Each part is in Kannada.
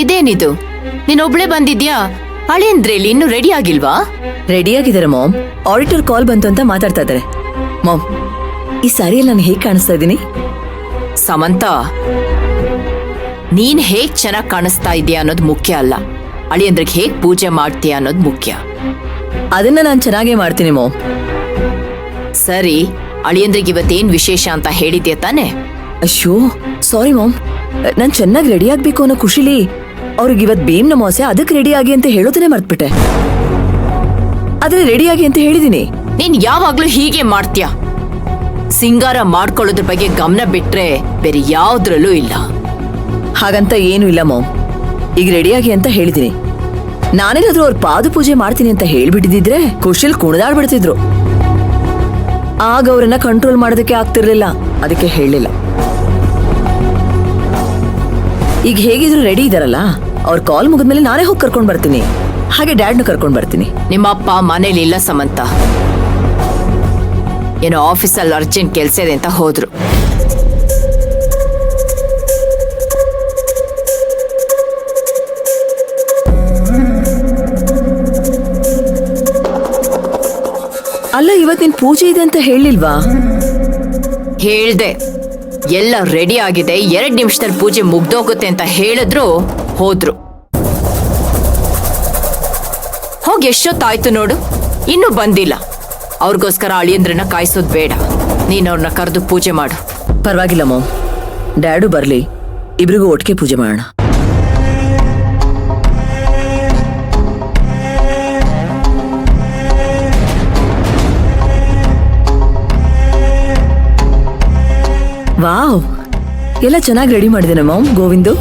ಇದೇನಿದು, ನೀನೊಬ್ಳೆ ಬಂದಿದ್ಯಾ? ಅಳಿಯಂದ್ರೇಲಿ ಇನ್ನು ರೆಡಿ ಆಗಿಲ್ವಾ? ರೆಡಿ ಆಗಿದ್ದಾರೆ ಮಾಮ್. ಆಡಿಟರ್ ಕಾಲ್ ಬಂತು ಅಂತ ಮಾತಾಡ್ತಾ ಇದ್ದಾರೆ. ಮಾಮ್, ಈ ಸಾರಿಯಲ್ಲಿ ನಾನು ಹೇಗ್ ಕಾಣಿಸ್ತಾ ಇದ್ದೀನಿ? ಸಮಂತ, ನೀನ್ ಹೇಗ್ ಚೆನ್ನಾಗ್ ಕಾಣಿಸ್ತಾ ಇದೀಯ ಅನ್ನೋದು ಮುಖ್ಯ ಅಲ್ಲ, ಅಳಿಯಂದ್ರಿಗೆ ಹೇಗ್ ಪೂಜೆ ಮಾಡ್ತೀಯ ಅನ್ನೋದು ಮುಖ್ಯ. ಅದನ್ನ ನಾನು ಚೆನ್ನಾಗೇ ಮಾಡ್ತೀನಿ ಮಾಮ್. ಸರಿ, ಅಳಿಯಂದ್ರಿಗೆ ಇವತ್ತೇನ್ ವಿಶೇಷ ಅಂತ ಹೇಳಿದ್ಯಾ ತಾನೆ? ಅಯ್ಯೋ ಸಾರಿ ಮಾಮ್, ನಾನ್ ಚೆನ್ನಾಗಿ ರೆಡಿ ಆಗ್ಬೇಕು ಅನ್ನೋ ಖುಷಿಲಿ ಅವ್ರಿಗೆ ಇವತ್ ಬೇಮ್ ನಮೋಸೆ, ಅದಕ್ಕೆ ರೆಡಿ ಆಗಿ ಅಂತ ಹೇಳೋದನ್ನೇ ಮರ್ತ್ಬಿಟ್ಟೆ. ಆದ್ರೆ ರೆಡಿ ಆಗಿ ಅಂತ ಹೇಳಿದೀನಿ. ನೀನ್ ಯಾವಾಗ್ಲೂ ಹೀಗೆ ಮಾಡ್ತೀಯ. ಸಿಂಗಾರ ಮಾಡ್ಕೊಳ್ಳೋದ್ರ ಬಗ್ಗೆ ಗಮನ ಬಿಟ್ರೆ ಬೇರೆ ಯಾವ್ದ್ರಲ್ಲೂ ಇಲ್ಲ. ಹಾಗಂತ ಏನು ಇಲ್ಲ ಮಾಮ್, ಈಗ ರೆಡಿಯಾಗಿ ಅಂತ ಹೇಳಿದೀನಿ. ನಾನೇನಾದ್ರೂ ಅವ್ರ ಪಾದ ಪೂಜೆ ಮಾಡ್ತೀನಿ ಅಂತ ಹೇಳ್ಬಿಟ್ಟಿದ್ರೆ ಖುಷಿಲ್ ಕುಣಿದಾಡ್ಬಿಡ್ತಿದ್ರು. ಆಗ ಅವ್ರನ್ನ ಕಂಟ್ರೋಲ್ ಮಾಡೋದಕ್ಕೆ ಆಗ್ತಿರ್ಲಿಲ್ಲ, ಅದಕ್ಕೆ ಹೇಳಲಿಲ್ಲ. ಈಗ ಹೇಗಿದ್ರು ರೆಡಿ ಇದಾರಲ್ಲ, ಅವ್ರ ಕಾಲ್ ಮುಗಿದ್ಮೇಲೆ ನಾನೇ ಹೋಗಿ ಕರ್ಕೊಂಡ್ ಬರ್ತೀನಿ. ಹಾಗೆ ಡ್ಯಾಡ್ನು ಕರ್ಕೊಂಡ್ ಬರ್ತೀನಿ. ನಿಮ್ಮಪ್ಪ ಮನೇಲಿ ಇಲ್ಲ ಸಮಂತ, ಏನೋ ಆಫೀಸಲ್ಲಿ ಅರ್ಜೆಂಟ್ ಕೆಲ್ಸ ಇದೆ ಅಂತ ಹೋದ್ರು. ಅಲ್ಲ, ಇವತ್ತಿನ ಪೂಜೆ ಇದೆ ಅಂತ ಹೇಳಿಲ್ವಾ? ಹೇಳ್ದೆ, ಎಲ್ಲ ರೆಡಿ ಆಗಿದೆ, 2 ನಿಮಿಷದಲ್ಲಿ ಪೂಜೆ ಮುಗ್ದೋಗುತ್ತೆ ಅಂತ ಹೇಳಿದ್ರು, ಹೋದ್ರು. ಹೋಗಿ ಎಷ್ಟೊತ್ತಾಯ್ತು ನೋಡು, ಇನ್ನೂ ಬಂದಿಲ್ಲ. ಅವ್ರಿಗೋಸ್ಕರ ಅಳಿಯಂದ್ರನ್ನ ಕಾಯಿಸೋದ್ ಬೇಡ, ನೀನ್ ಅವ್ರನ್ನ ಕರೆದು ಪೂಜೆ ಮಾಡು. ಪರವಾಗಿಲ್ಲ ಮಾಮ್, ಡ್ಯಾಡು ಬರ್ಲಿ, ಇಬ್ರಿಗೂ ಒಟ್ಟಿಗೆ ಪೂಜೆ ಮಾಡೋಣ. ವಾವ್, ಎಲ್ಲ ಚೆನ್ನಾಗಿ ರೆಡಿ ಮಾಡಿದ್ದೇನೆ ಮಾಮ್. ಗೋವಿಂದು,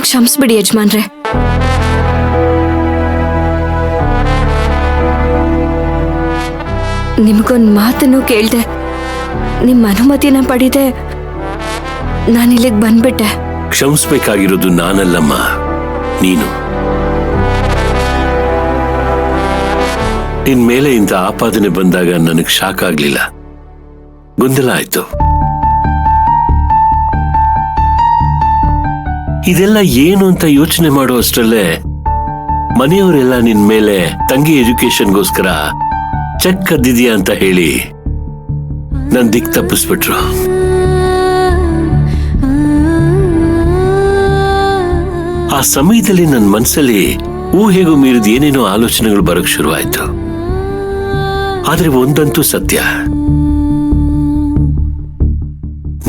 ಕ್ಷಮಿಸ್ಬಿಡಿ ಯಜಮಾನ್ರೆ. ನಿಮ್ಗೊಂದ್ ಮಾತನ್ನು ಕೇಳ್ದೆ, ನಿಮ್ಮ ಅನುಮತಿನ ಪಡೆದೆ ನಾನಿಲ್ಲಿಗೆ ಬಂದ್ಬಿಟ್ಟೆ. ಕ್ಷಮಿಸ್ಬೇಕಾಗಿರೋದು ನಾನಲ್ಲಮ್ಮ, ನೀನು. ನಿನ್ ಮೇಲೆ ಇಂಥ ಆಪಾದನೆ ಬಂದಾಗ ನನಗ್ ಶಾಕ್ ಆಗ್ಲಿಲ್ಲ, ಗೊಂದಲ ಆಯ್ತು. ಇದೆಲ್ಲ ಏನು ಅಂತ ಯೋಚನೆ ಮಾಡೋ ಅಷ್ಟರಲ್ಲೇ ಮನೆಯವರೆಲ್ಲ ನಿನ್ ಮೇಲೆ ತಂಗಿ ಎಜುಕೇಶನ್ಗೋಸ್ಕರ ಚೆಕ್ ಕದ್ದಿದ್ಯಾ ಅಂತ ಹೇಳಿ ನನ್ ದಿಕ್ ತಪ್ಪಿಸ್ಬಿಟ್ರು. ಆ ಸಮಯದಲ್ಲಿ ನನ್ನ ಮನಸ್ಸಲ್ಲಿ ಊಹೆಗೂ ಮೀರಿದ ಏನೇನೋ ಆಲೋಚನೆಗಳು ಬರಕ್ ಶುರುವಾಯ್ತು. ಆದ್ರೆ ಒಂದಂತೂ ಸತ್ಯ,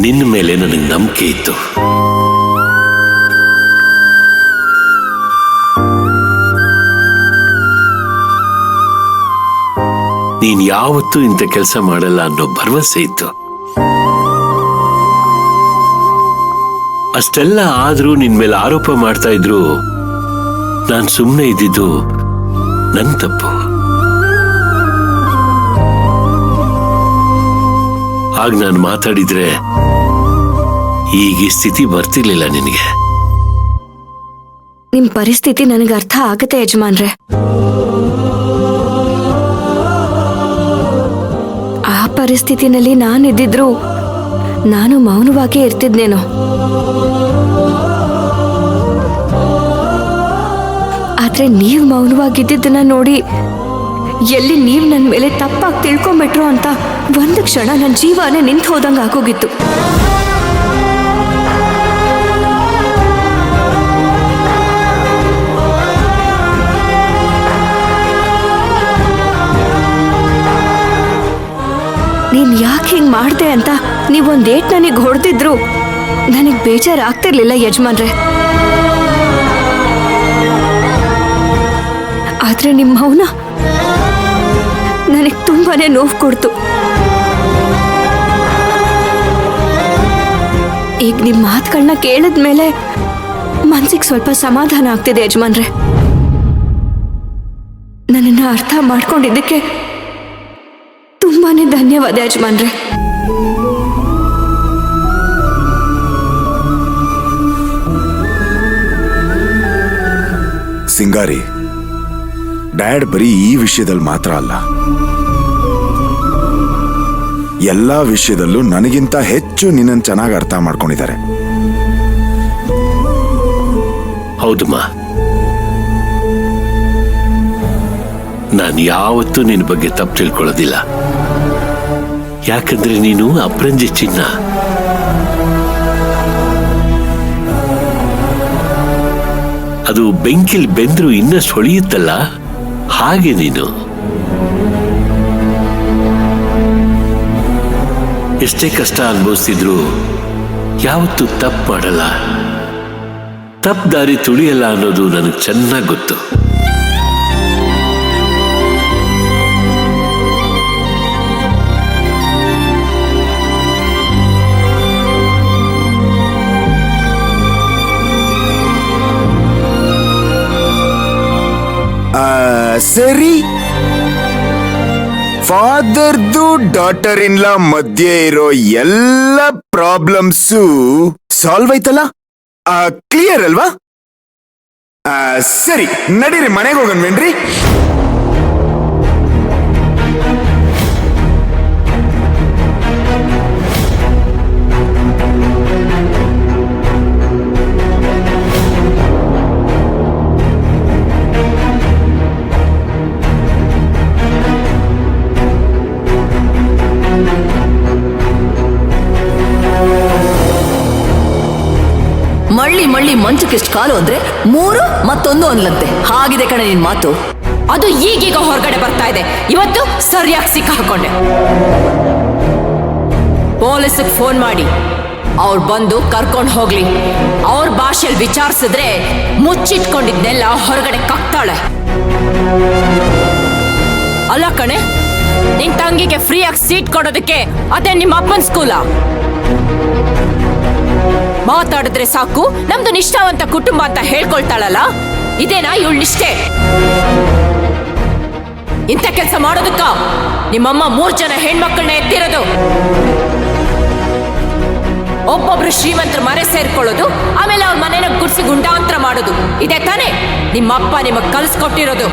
ನಿನ್ನ ಮೇಲೆ ನನಗೆ ನಂಬಿಕೆ ಇತ್ತು. ನೀನ್ ಯಾವತ್ತೂ ಇಂಥ ಕೆಲಸ ಮಾಡಲ್ಲ ಅನ್ನೋ ಭರವಸೆ ಇತ್ತು. ಅಷ್ಟೆಲ್ಲ ಆದ್ರೂ ನಿನ್ ಮೇಲೆ ಆರೋಪ ಮಾಡ್ತಾ ಇದ್ರು ನಾನ್ ಸುಮ್ಮನೆ ಇದ್ದಿದ್ದು ನನ್ ತಪ್ಪು. ಆಗ ನಾನು ಮಾತಾಡಿದ್ರೆ ಈಗ ಈ ಸ್ಥಿತಿ ಬರ್ತಿರ್ಲಿಲ್ಲ ನಿನಗೆ. ನಿಮ್ ಪರಿಸ್ಥಿತಿ ನನಗೆ ಅರ್ಥ ಆಗತ್ತೆ ಯಜಮಾನ್ರೆ. ಆ ಪರಿಸ್ಥಿತಿನಲ್ಲಿ ನಾನಿದ್ದಿದ್ರು ನಾನು ಮೌನವಾಗಿ ಇರ್ತಿದ್ನೇನೋ. ಆದ್ರೆ ನೀವ್ ಮೌನವಾಗಿದ್ದನ್ನ ನೋಡಿ ಎಲ್ಲಿ ನೀವ್ ನನ್ ಮೇಲೆ ತಪ್ಪಾಗಿ ತಿಳ್ಕೊಂಬಿಟ್ರು ಅಂತ ಒಂದು ಕ್ಷಣ ನನ್ನ ಜೀವನೇ ನಿಂತು ಹೋದಂಗ ಆಗೋಗಿತ್ತು. ನೀನ್ ಯಾಕೆ ಹಿಂಗ್ ಮಾಡ್ದೆ ಅಂತ ನೀವೊಂದ್ ಏಟ್ ನನಗ್ ಹೊಡೆದಿದ್ರು ನನಗ್ ಬೇಜಾರಾಗ್ತಿರ್ಲಿಲ್ಲ ಯಜಮಾನ್ರೆ. ಆದ್ರೆ ನಿಮ್ಮ ಮೌನ ನನಗ್ ತುಂಬಾನೇ ನೋವು ಕೊಡ್ತು. ಈಗ ನಿಮ್ಮ ಮಾತುಗಳನ್ನ ಕೇಳಿದ್ಮೇಲೆ ಮನ್ಸಿಗೆ ಸ್ವಲ್ಪ ಸಮಾಧಾನ ಆಗ್ತಿದೆ ಯಜಮಾನ್ರೆ. ನನ್ನನ್ನು ಅರ್ಥ ಮಾಡ್ಕೊಂಡಿದ್ದಕ್ಕೆ ತುಂಬಾನೇ ಧನ್ಯವಾದ ಯಜಮಾನ್ರೆ. ಸಿಂಗಾರಿ, ಡ್ಯಾಡ್ ಬರೀ ಈ ವಿಷಯದಲ್ಲಿ ಮಾತ್ರ ಅಲ್ಲ, ಎಲ್ಲಾ ವಿಷಯದಲ್ಲೂ ನನಗಿಂತ ಹೆಚ್ಚು ನಿನ್ನನ್ನು ಚೆನ್ನಾಗಿ ಅರ್ಥ ಮಾಡ್ಕೊಂಡಿದ್ದಾರೆ. ಹೌದಮ್ಮ, ನಾನು ಯಾವತ್ತೂ ನಿನ್ನ ಬಗ್ಗೆ ತಪ್ಪು ತಿಳ್ಕೊಳ್ಳೋದಿಲ್ಲ. ಯಾಕಂದ್ರೆ ನೀನು ಅಪರಂಜಿ ಚಿನ್ನ. ಅದು ಬೆಂಕಿಲ್ ಬೆಂದ್ರು ಇನ್ನಷ್ಟು ಹೊಳೆಯುತ್ತಲ್ಲ, ಹಾಗೆ ನೀನು. ಎಷ್ಟೇ ಕಷ್ಟ ಅನುಭವಿಸ್ತಿದ್ರು ಯಾವತ್ತೂ ತಪ್ಪು ಮಾಡಲ್ಲ, ತಪ್ಪು ದಾರಿ ತುಳಿಯಲ್ಲ ಅನ್ನೋದು ನನಗೆ ಚೆನ್ನಾಗಿ ಗೊತ್ತು. ಸರಿ, ಫಾದರ್ದು ಡಾಟರ್ ಇನ್ ಲಾ ಮಧ್ಯೆ ಇರೋ ಎಲ್ಲ ಪ್ರಾಬ್ಲಮ್ಸು ಸಾಲ್ವ್ ಆಯ್ತಲ್ಲ? ಕ್ಲಿಯರ್ ಅಲ್ವಾ? ಸರಿ, ನಡೀರಿ ಮನೆಗೆ ಹೋಗೋಣ್ವೇನ್ರಿ? ಮಳ್ಳಿ ಮಳ್ಳಿ ಮಂಚಕ್ಕಿಷ್ಟು ಕಾಲು ಅಂದ್ರೆ 3 ಮತ್ತೊಂದು ಅನ್ಲಂತೆ. ಹಾಗಿದೆ ಕಣೆ ನಿನ್ ಮಾತು. ಅದು ಈಗೀಗ ಹೊರಗಡೆ ಬರ್ತಾ ಇದೆ. ಇವತ್ತು ಸರಿಯಾಗಿ ಸಿಕ್ಕ ಹಾಕೊಂಡೆ. ಪೊಲೀಸಿಗೆ ಫೋನ್ ಮಾಡಿ ಅವ್ರು ಬಂದು ಕರ್ಕೊಂಡು ಹೋಗ್ಲಿ. ಅವ್ರ ಭಾಷೆಯಲ್ಲಿ ವಿಚಾರಿಸಿದ್ರೆ ಮುಚ್ಚಿಟ್ಕೊಂಡಿದ್ನೆಲ್ಲ ಹೊರಗಡೆ ಕಕ್ತಾಳೆ. ಅಲ್ಲ ಕಣೆ, ನಿನ್ ತಂಗಿಗೆ ಫ್ರೀಯಾಗಿ ಸೀಟ್ ಕೊಡೋದಕ್ಕೆ ಅದೇ ನಿಮ್ಮ ಅಪ್ಪನ ಸ್ಕೂಲ? ಮಾತಾಡಿದ್ರೆ ಸಾಕು ನಮ್ದು ನಿಷ್ಠಾವಂತ ಕುಟುಂಬ ಅಂತ ಹೇಳ್ಕೊಳ್ತಾಳಲ್ಲ, ಇದೇನಾ ಇವಳ ನಿಷ್ಠೆ? ಇಂಥ ಕೆಲಸ ಮಾಡೋದಕ್ಕ ನಿಮ್ಮಮ್ಮ 3 ಜನ ಹೆಣ್ಮಕ್ಳನ್ನ ಎತ್ತಿರೋದು. ಒಬ್ಬೊಬ್ರು ಶ್ರೀಮಂತರ ಮನೆ ಸೇರ್ಕೊಳ್ಳೋದು, ಆಮೇಲೆ ಅವ್ರ ಮನೆನ ಗುಡ್ಸಿ ಗುಂಡಾಂತರ ಮಾಡೋದು. ಇದೇ ತಾನೇ ನಿಮ್ಮಪ್ಪ ನಿಮಗ್ ಕಲಿಸ್ಕೊಟ್ಟಿರೋದು?